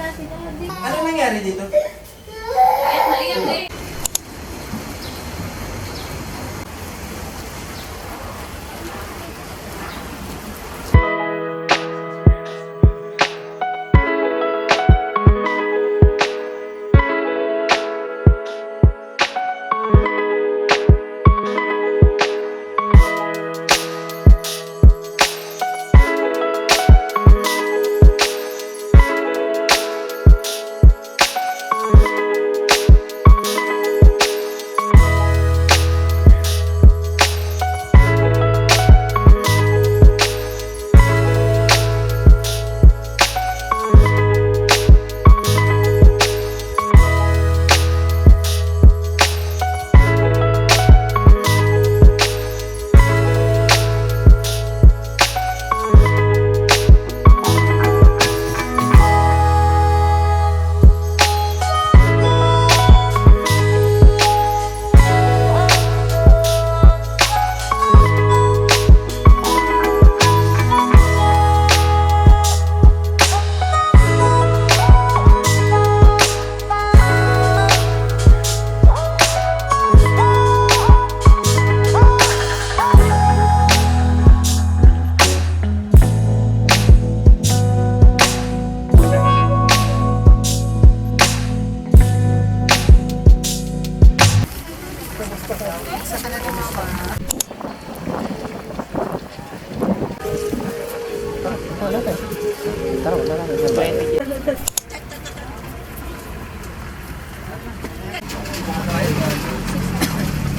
Ano nangyari dito?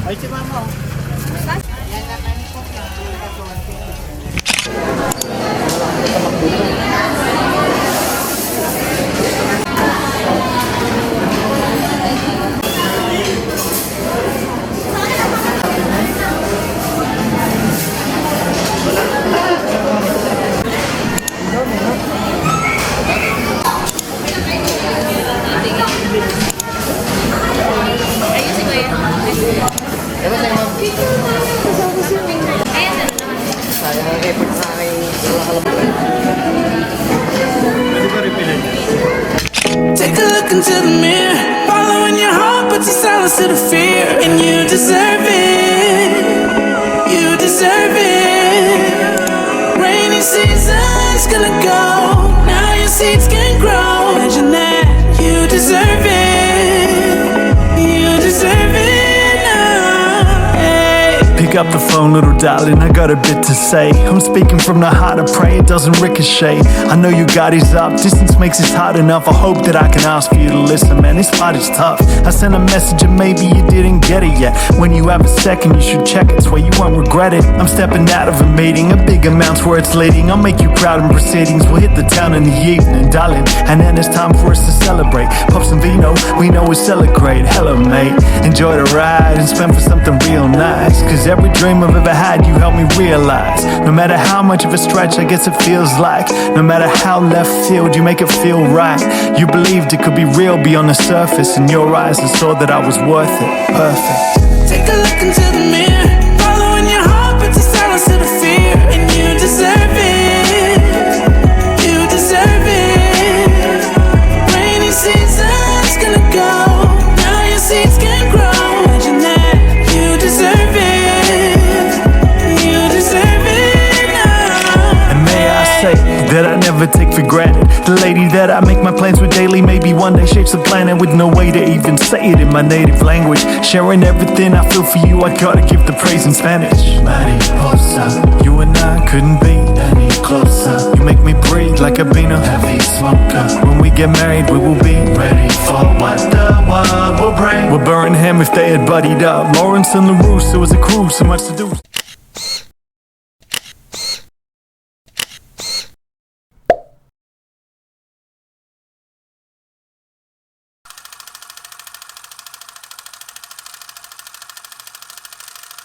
Ay, si mama. Take a look into the mirror, following your heart, but you silence to the fear. And you deserve it, you deserve it. Rainy season's gonna go, now your seeds can grow. Imagine that, you deserve it, you deserve it now. Hey. Pick up the phone, little darling, I got a bit to say. I'm speaking from the heart, I pray it doesn't ricochet. I know you got his up, distance makes this hard enough. I hope that I can ask for you to listen, man, this part is tough. I sent a message and maybe you didn't get it yet. When you have a second, you should check it, so you won't regret it. I'm stepping out of a meeting, a big amount's where it's leading. I'll make you proud in proceedings, we'll hit the town in the evening, darling. And then it's time for us to celebrate. Pop some vino, we know we celebrate. Hello, mate, enjoy the ride and spend for something real nice. Cause every dream I've ever had, you helped me realize. No matter how much of a stretch I guess it feels like, no matter how left field, you make it feel right. You believed it could be real beyond the surface. In your eyes I saw that I was worth it. Perfect. Take a look into the mirror, following your heart, but you silence to the fear. And you deserve it, you deserve it. Rainy season's gonna go, now your seeds can grow. Imagine that, you deserve it, you deserve it now. And may I say that I never take for granted the lady that I make my plans with daily. Maybe one day shapes the planet with no way to even say it in my native language. Sharing everything I feel for you, I gotta give the praise in Spanish. Mariposa, you and I couldn't be any closer. You make me breathe like a bean of heavy smoker. When we get married, we will be ready for what the world will bring. We're Birmingham if they had buddied up. Lawrence and LaRousse, it was a crew, so much to do.